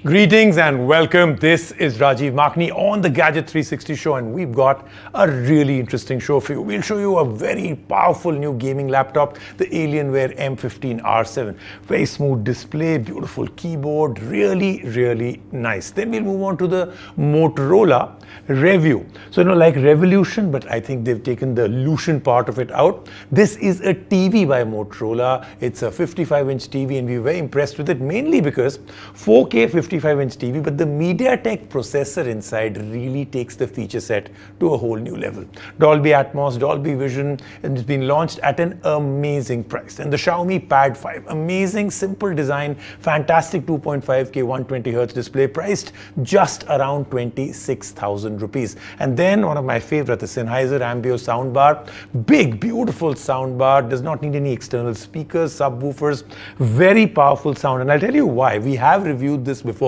Greetings and welcome. This is Rajiv Makni on the Gadget 360 show, and we've got a really interesting show for you. We'll show you a very powerful new gaming laptop, the Alienware M15 R7. Very smooth display, beautiful keyboard, really nice. Then we'll move on to the Motorola Revou. So, like Revolution, but I think they've taken the Lucian part of it out. This is a TV by Motorola. It's a 55-inch TV, and we're very impressed with it, mainly because 4K 55-inch TV, but the MediaTek processor inside really takes the feature set to a whole new level. Dolby Atmos, Dolby Vision, and it's been launched at an amazing price. And the Xiaomi Pad 5, amazing, simple design, fantastic 2.5K 120Hz display, priced just around 26,000 rupees. And then one of my favorite, the Sennheiser Ambeo Soundbar, big, beautiful soundbar, does not need any external speakers, subwoofers, very powerful sound. And I'll tell you why. We have reviewed this before.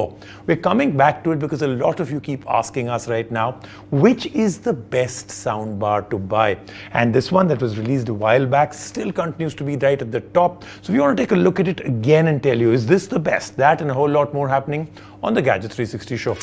We're coming back to it because a lot of you keep asking us right now, which is the best soundbar to buy? And this one that was released a while back still continues to be right at the top. So we want to take a look at it again and tell you, is this the best? That and a whole lot more happening on the Gadget 360 show.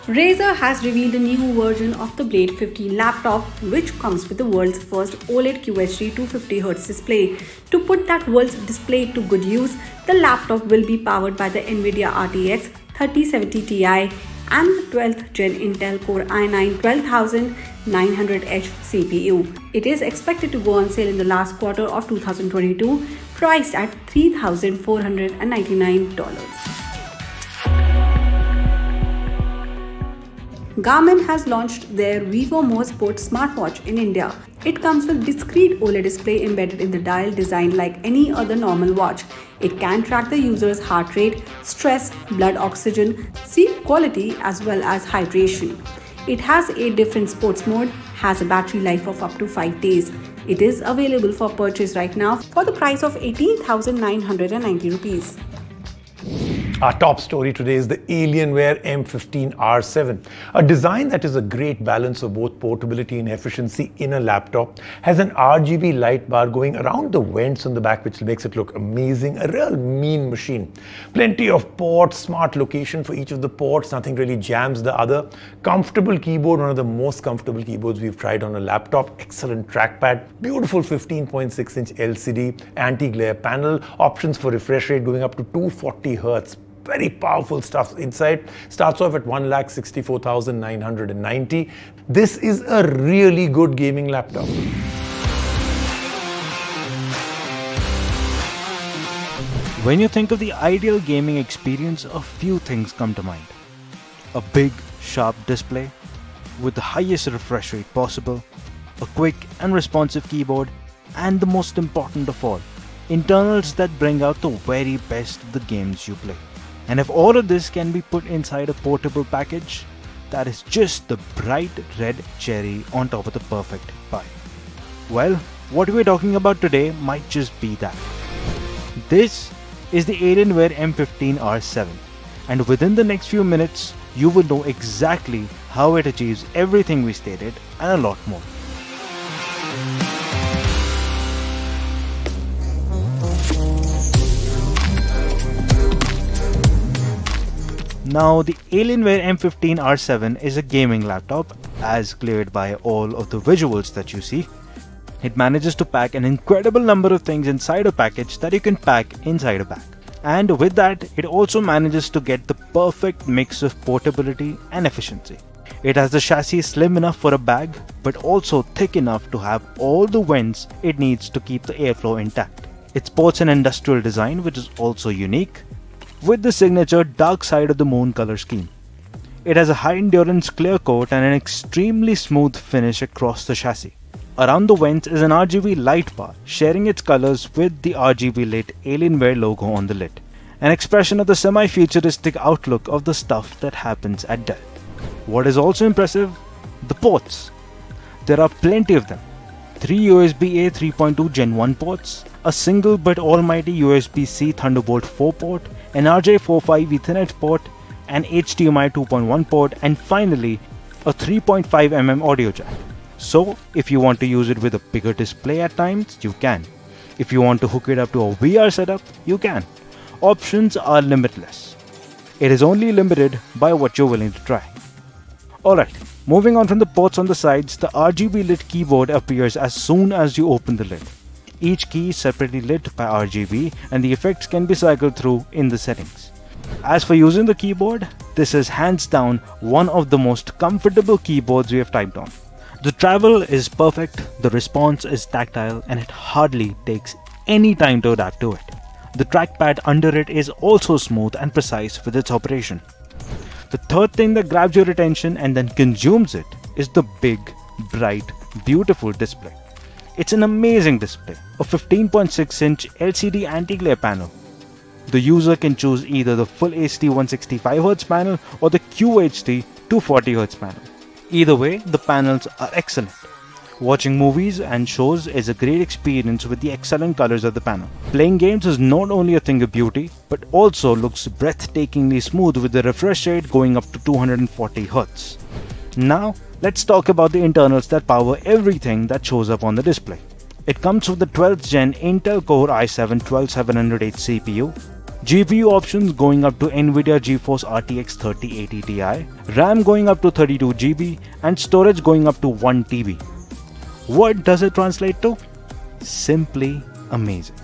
Razer has revealed a new version of the Blade 15 laptop, which comes with the world's first OLED QHD 250Hz display. To put that world's display to good use, the laptop will be powered by the NVIDIA RTX 3070 Ti and the 12th Gen Intel Core i9-12900H CPU. It is expected to go on sale in the last quarter of 2022, priced at $3,499. Garmin has launched their Vivo Mo Sport smartwatch in India. It comes with discrete OLED display embedded in the dial, designed like any other normal watch. It can track the user's heart rate, stress, blood oxygen, sleep quality as well as hydration. It has 8 different sports modes, has a battery life of up to 5 days. It is available for purchase right now for the price of 18,990 rupees. Our top story today is the Alienware M15 R7, a design that is a great balance of both portability and efficiency in a laptop. Has an RGB light bar going around the vents on the back, which makes it look amazing, a real mean machine. Plenty of ports, smart location for each of the ports, nothing really jams the other. Comfortable keyboard, one of the most comfortable keyboards we've tried on a laptop. Excellent trackpad, beautiful 15.6-inch LCD, anti-glare panel, options for refresh rate going up to 240 Hz. Very powerful stuff inside. Starts off at 1,64,990. This is a really good gaming laptop. When you think of the ideal gaming experience, a few things come to mind. A big, sharp display with the highest refresh rate possible, a quick and responsive keyboard, and the most important of all, internals that bring out the very best of the games you play. And if all of this can be put inside a portable package, that is just the bright red cherry on top of the perfect pie. Well, what we're talking about today might just be that. This is the Alienware M15 R7, and within the next few minutes, you will know exactly how it achieves everything we stated and a lot more. Now, the Alienware M15 R7 is a gaming laptop, as cleared by all of the visuals that you see. It manages to pack an incredible number of things inside a package that you can pack inside a bag. And with that, it also manages to get the perfect mix of portability and efficiency. It has the chassis slim enough for a bag, but also thick enough to have all the vents it needs to keep the airflow intact. It sports an industrial design, which is also unique, with the signature dark side of the moon color scheme. It has a high endurance clear coat and an extremely smooth finish across the chassis. Around the vents is an RGB light bar, sharing its colors with the RGB lit Alienware logo on the lid. An expression of the semi-futuristic outlook of the stuff that happens at Dell. What is also impressive? The ports. There are plenty of them. 3 USB-A 3.2 Gen 1 ports, a single but almighty USB-C Thunderbolt 4 port, an RJ45 Ethernet port, an HDMI 2.1 port, and finally a 3.5mm audio jack. So if you want to use it with a bigger display at times, you can. If you want to hook it up to a VR setup, you can. Options are limitless. It is only limited by what you're willing to try. Alright, moving on from the ports on the sides, the RGB lit keyboard appears as soon as you open the lid. Each key is separately lit by RGB and the effects can be cycled through in the settings. As for using the keyboard, this is hands down one of the most comfortable keyboards we have typed on. The travel is perfect, the response is tactile, and it hardly takes any time to adapt to it. The trackpad under it is also smooth and precise with its operation. The third thing that grabs your attention and then consumes it is the big, bright, beautiful display. It's an amazing display, a 15.6-inch LCD anti-glare panel. The user can choose either the full HD 165Hz panel or the QHD 240Hz panel. Either way, the panels are excellent. Watching movies and shows is a great experience with the excellent colors of the panel. Playing games is not only a thing of beauty, but also looks breathtakingly smooth with the refresh rate going up to 240Hz. Now, let's talk about the internals that power everything that shows up on the display. It comes with the 12th gen Intel Core i7-12700H CPU, GPU options going up to NVIDIA GeForce RTX 3080 Ti, RAM going up to 32GB, and storage going up to 1TB. What does it translate to? Simply amazing.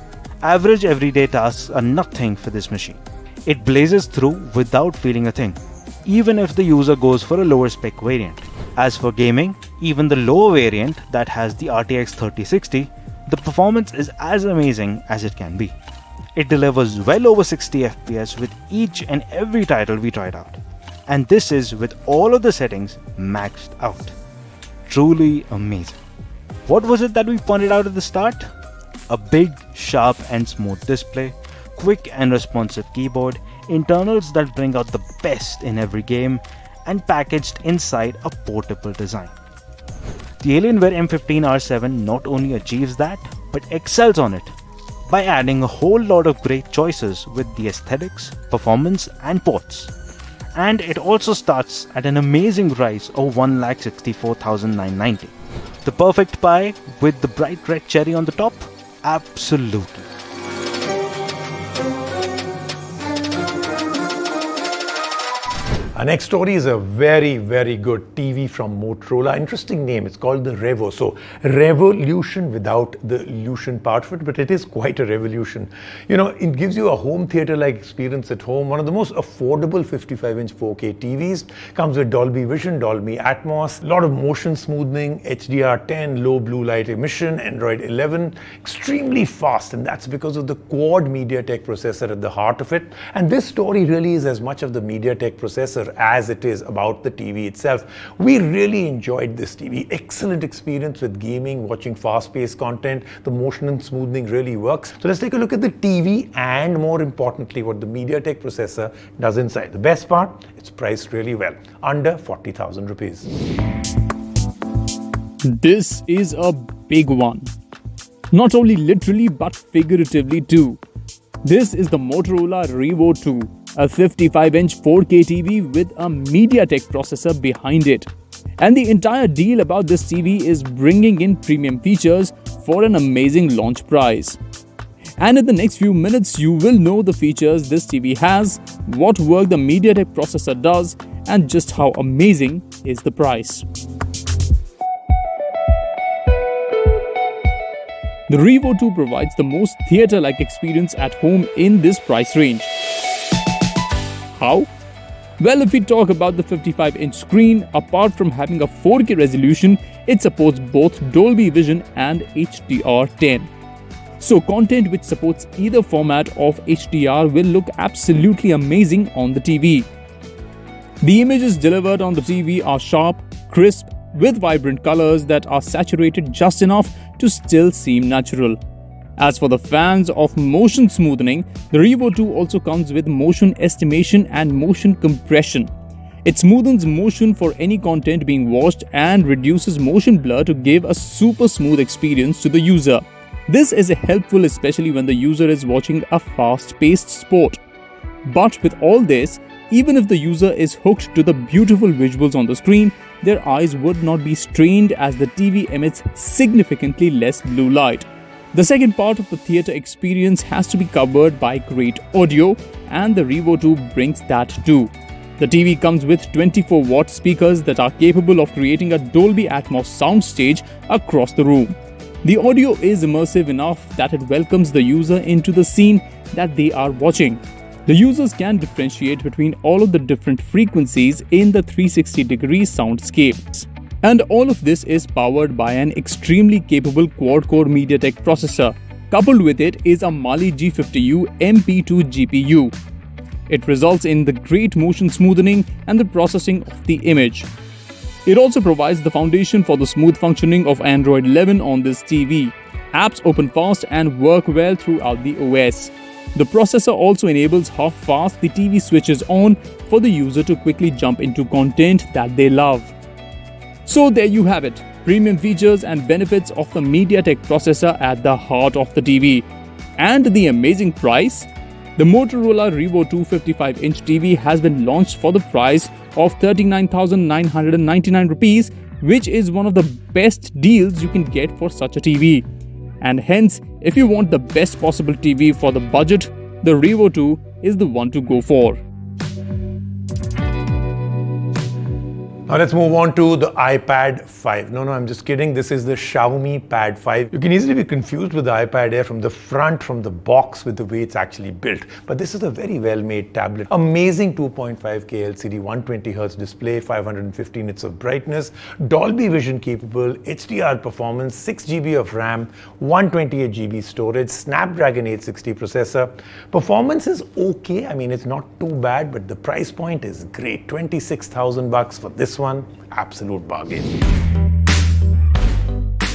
Average everyday tasks are nothing for this machine. It blazes through without feeling a thing, even if the user goes for a lower spec variant. As for gaming, even the lower variant that has the RTX 3060, the performance is as amazing as it can be. It delivers well over 60 FPS with each and every title we tried out. And this is with all of the settings maxed out. Truly amazing. What was it that we pointed out at the start? A big, sharp and smooth display, quick and responsive keyboard, internals that bring out the best in every game, and packaged inside a portable design. The Alienware M15 R7 not only achieves that, but excels on it by adding a whole lot of great choices with the aesthetics, performance and ports. And it also starts at an amazing price of 1,64,990. The perfect pie with the bright red cherry on the top? Absolutely. Our next story is a very, very good TV from Motorola. Interesting name. It's called the Revou. So revolution without the illusion part of it, but it is quite a revolution. You know, it gives you a home theater-like experience at home. One of the most affordable 55-inch 4K TVs. Comes with Dolby Vision, Dolby Atmos, a lot of motion smoothing, HDR10, low blue light emission, Android 11. Extremely fast, and that's because of the quad MediaTek processor at the heart of it. And this story really is as much of the MediaTek processor as it is about the TV itself. We really enjoyed this TV. Excellent experience with gaming, watching fast-paced content. The motion and smoothing really works. So let's take a look at the TV and more importantly what the MediaTek processor does inside. The best part, it's priced really well, under 40,000 rupees. This is a big one. Not only literally but figuratively too. This is the Motorola Revou 2, a 55-inch 4K TV with a MediaTek processor behind it. And the entire deal about this TV is bringing in premium features for an amazing launch price. And in the next few minutes, you will know the features this TV has, what work the MediaTek processor does, and just how amazing is the price. The Revou 2 provides the most theatre-like experience at home in this price range. How? Well, if we talk about the 55-inch screen, apart from having a 4K resolution, it supports both Dolby Vision and HDR10. So content which supports either format of HDR will look absolutely amazing on the TV. The images delivered on the TV are sharp, crisp, with vibrant colors that are saturated just enough to still seem natural. As for the fans of motion smoothing, the Revou 2 also comes with motion estimation and motion compression. It smoothens motion for any content being watched and reduces motion blur to give a super smooth experience to the user. This is helpful especially when the user is watching a fast-paced sport. But with all this, even if the user is hooked to the beautiful visuals on the screen, their eyes would not be strained as the TV emits significantly less blue light. The second part of the theatre experience has to be covered by great audio, and the Revou 2 brings that too. The TV comes with 24-watt speakers that are capable of creating a Dolby Atmos soundstage across the room. The audio is immersive enough that it welcomes the user into the scene that they are watching. The users can differentiate between all of the different frequencies in the 360-degree soundscapes. And all of this is powered by an extremely capable quad-core MediaTek processor. Coupled with it is a Mali G50U MP2 GPU. It results in the great motion smoothing and the processing of the image. It also provides the foundation for the smooth functioning of Android 11 on this TV. Apps open fast and work well throughout the OS. The processor also enables how fast the TV switches on for the user to quickly jump into content that they love. So there you have it, premium features and benefits of the MediaTek processor at the heart of the TV. And the amazing price? The Motorola Revou 2 55-inch TV has been launched for the price of 39,999 rupees, which is one of the best deals you can get for such a TV. And hence, if you want the best possible TV for the budget, the Revou 2 is the one to go for. Now let's move on to the iPad 5. No, I'm just kidding. This is the Xiaomi Pad 5. You can easily be confused with the iPad Air from the front, from the box, with the way it's actually built. But this is a very well-made tablet. Amazing 2.5K LCD, 120Hz display, 550 nits of brightness, Dolby Vision capable, HDR performance, 6GB of RAM, 128GB storage, Snapdragon 860 processor. Performance is okay. I mean, it's not too bad, but the price point is great. 26,000 bucks for this one, absolute bargain.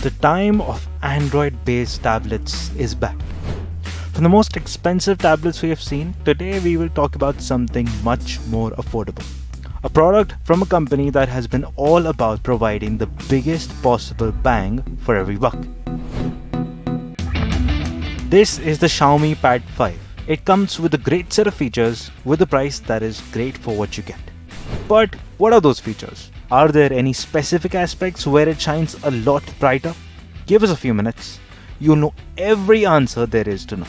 The time of Android-based tablets is back. From the most expensive tablets we have seen, today we will talk about something much more affordable. A product from a company that has been all about providing the biggest possible bang for every buck. This is the Xiaomi Pad 5. It comes with a great set of features with a price that is great for what you get. But what are those features? Are there any specific aspects where it shines a lot brighter? Give us a few minutes. You'll know every answer there is to know.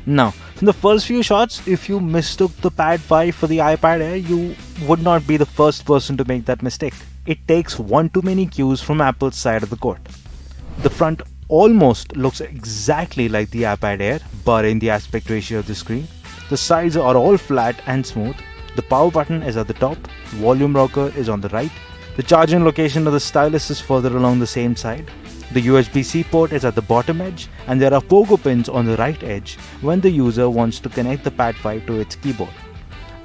Now, from the first few shots, if you mistook the Pad 5 for the iPad Air, you would not be the first person to make that mistake. It takes one too many cues from Apple's side of the court. The front almost looks exactly like the iPad Air, barring the aspect ratio of the screen. The sides are all flat and smooth. The power button is at the top, volume rocker is on the right, the charging location of the stylus is further along the same side, the USB-C port is at the bottom edge, and there are pogo pins on the right edge when the user wants to connect the Pad 5 to its keyboard.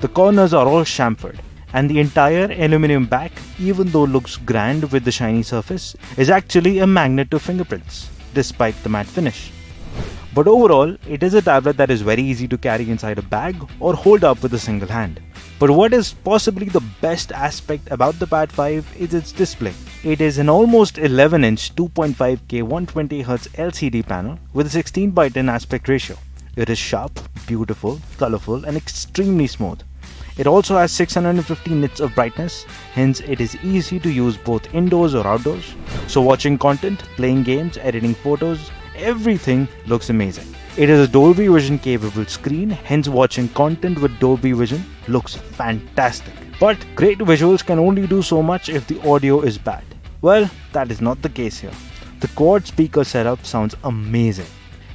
The corners are all chamfered, and the entire aluminum back, even though looks grand with the shiny surface, is actually a magnet to fingerprints, despite the matte finish. But overall, it is a tablet that is very easy to carry inside a bag or hold up with a single hand. But what is possibly the best aspect about the Pad 5 is its display. It is an almost 11-inch 2.5K 120Hz LCD panel with a 16:10 aspect ratio. It is sharp, beautiful, colorful and extremely smooth. It also has 650 nits of brightness, hence it is easy to use both indoors or outdoors. So watching content, playing games, editing photos, everything looks amazing. It is a Dolby Vision capable screen, hence watching content with Dolby Vision looks fantastic. But great visuals can only do so much if the audio is bad. Well, that is not the case here. The quad speaker setup sounds amazing.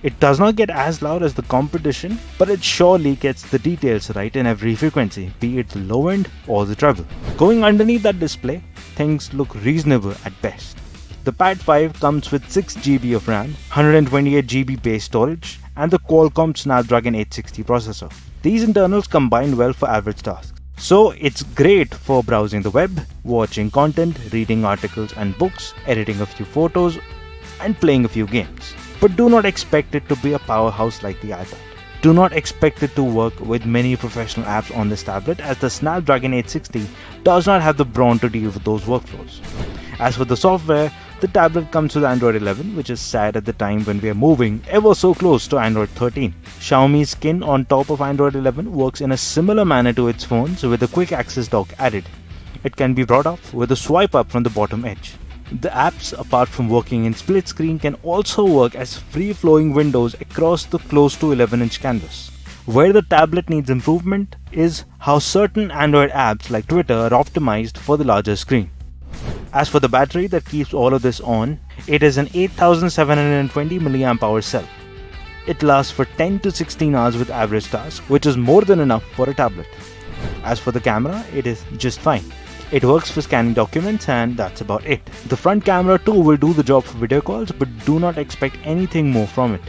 It does not get as loud as the competition, but it surely gets the details right in every frequency, be it the low end or the treble. Going underneath that display, things look reasonable at best. The Pad 5 comes with 6GB of RAM, 128GB base storage, and the Qualcomm Snapdragon 860 processor. These internals combine well for average tasks. So it's great for browsing the web, watching content, reading articles and books, editing a few photos, and playing a few games. But do not expect it to be a powerhouse like the iPad. Do not expect it to work with many professional apps on this tablet, as the Snapdragon 860 does not have the brawn to deal with those workflows. As for the software, the tablet comes with Android 11, which is sad at the time when we are moving ever so close to Android 13. Xiaomi's skin on top of Android 11 works in a similar manner to its phones with a quick access dock added. It can be brought up with a swipe up from the bottom edge. The apps, apart from working in split screen, can also work as free-flowing windows across the close to 11-inch canvas. Where the tablet needs improvement is how certain Android apps like Twitter are optimized for the larger screen. As for the battery that keeps all of this on, it is an 8720 mAh cell. It lasts for 10 to 16 hours with average tasks, which is more than enough for a tablet. As for the camera, it is just fine. It works for scanning documents and that's about it. The front camera too will do the job for video calls, but do not expect anything more from it.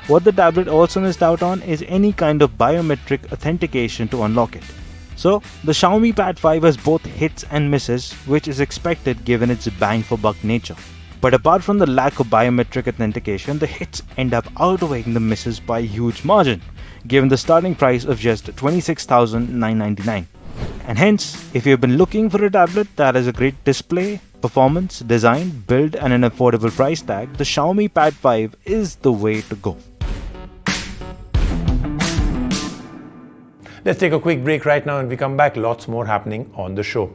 What the tablet also missed out on is any kind of biometric authentication to unlock it. So, the Xiaomi Pad 5 has both hits and misses, which is expected given its bang for buck nature. But apart from the lack of biometric authentication, the hits end up outweighing the misses by a huge margin, given the starting price of just $26,999. And hence, if you've been looking for a tablet that has a great display, performance, design, build and an affordable price tag, the Xiaomi Pad 5 is the way to go. Let's take a quick break right now and we come back. Lots more happening on the show.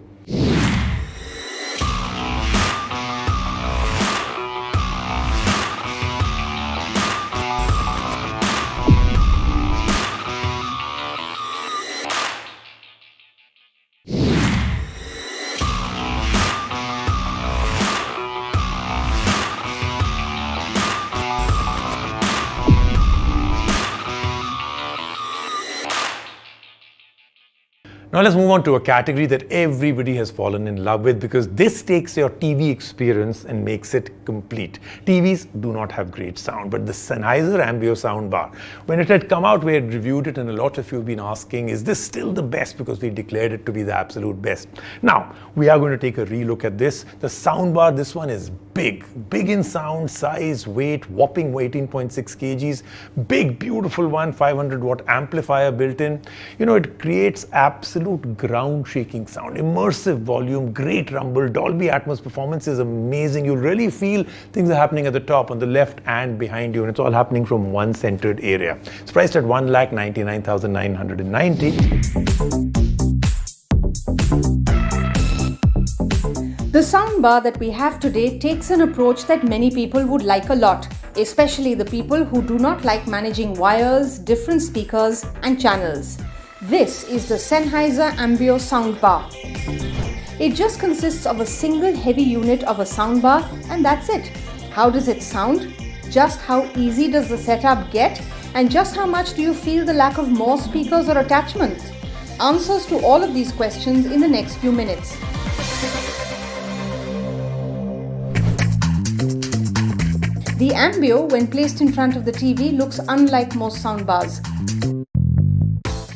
Now let's move on to a category that everybody has fallen in love with, because this takes your TV experience and makes it complete. TVs do not have great sound, but the Sennheiser Ambeo Soundbar, when it had come out, we had reviewed it and a lot of you have been asking, is this still the best? Because we declared it to be the absolute best. Now, we are going to take a relook at this. The soundbar, this one is big in sound, size, weight, whopping 18.6 kgs, big, beautiful one, 500 watt amplifier built in. You know, it creates absolute ground shaking sound, immersive volume, great rumble, Dolby Atmos performance is amazing. You'll really feel things are happening at the top, on the left and behind you, and it's all happening from one centered area. It's priced at 1,99,990. The soundbar that we have today takes an approach that many people would like a lot, especially the people who do not like managing wires, different speakers and channels. This is the Sennheiser Ambeo Soundbar. It just consists of a single heavy unit of a soundbar and that's it. How does it sound? Just how easy does the setup get? And just how much do you feel the lack of more speakers or attachments? Answers to all of these questions in the next few minutes. The Ambeo, when placed in front of the TV, looks unlike most soundbars.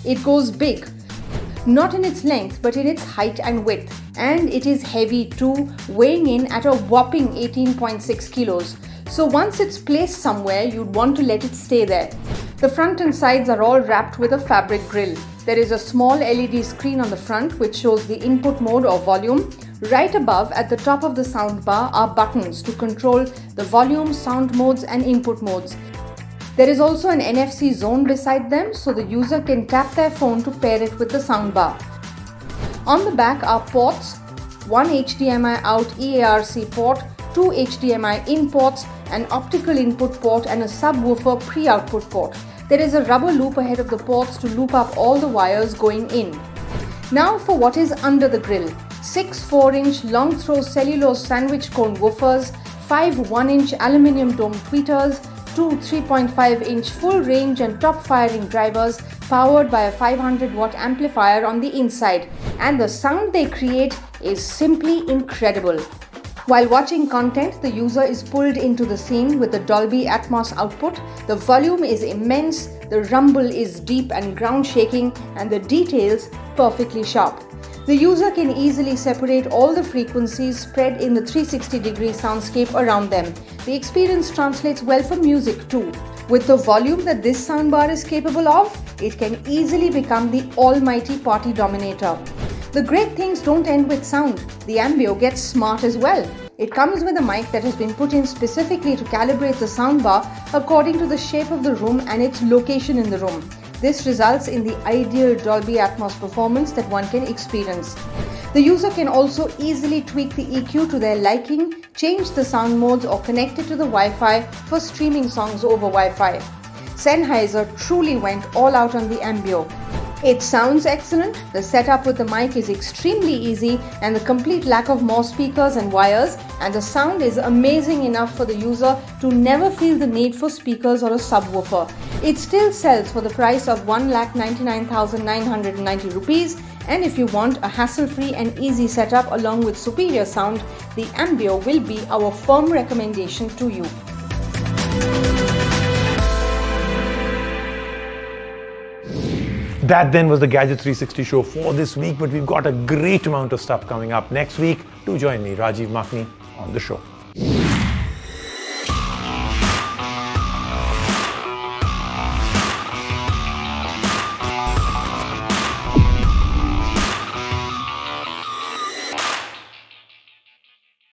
It goes big, not in its length but in its height and width, and it is heavy too, weighing in at a whopping 18.6 kilos. So once it's placed somewhere, you'd want to let it stay there. The front and sides are all wrapped with a fabric grille. There is a small LED screen on the front which shows the input mode or volume. Right above, at the top of the soundbar, are buttons to control the volume, sound modes and input modes. There is also an NFC zone beside them, so the user can tap their phone to pair it with the soundbar. On the back are ports, one HDMI out EARC port, two HDMI in ports, an optical input port and a subwoofer pre-output port. There is a rubber loop ahead of the ports to loop up all the wires going in. Now for what is under the grill. 6 4-inch long throw cellulose sandwich cone woofers, 5 1-inch aluminium dome tweeters, 2 3.5-inch full range and top firing drivers powered by a 500 watt amplifier on the inside, and the sound they create is simply incredible. While watching content, the user is pulled into the scene with the Dolby Atmos output. The volume is immense, the rumble is deep and ground shaking, and the details perfectly sharp. The user can easily separate all the frequencies spread in the 360-degree soundscape around them. The experience translates well for music too. With the volume that this soundbar is capable of, it can easily become the almighty party dominator. The great things don't end with sound. The Ambeo gets smart as well. It comes with a mic that has been put in specifically to calibrate the soundbar according to the shape of the room and its location in the room. This results in the ideal Dolby Atmos performance that one can experience. The user can also easily tweak the EQ to their liking, change the sound modes or connect it to the Wi-Fi for streaming songs over Wi-Fi. Sennheiser truly went all out on the Ambeo. It sounds excellent, the setup with the mic is extremely easy and the complete lack of more speakers and wires, and the sound is amazing enough for the user to never feel the need for speakers or a subwoofer. It still sells for the price of 1,99,990 rupees, and if you want a hassle-free and easy setup along with superior sound, the Ambeo will be our firm recommendation to you. That then was the Gadget 360 show for this week, but we've got a great amount of stuff coming up next week. Do join me, Rajiv Makhni, on the show.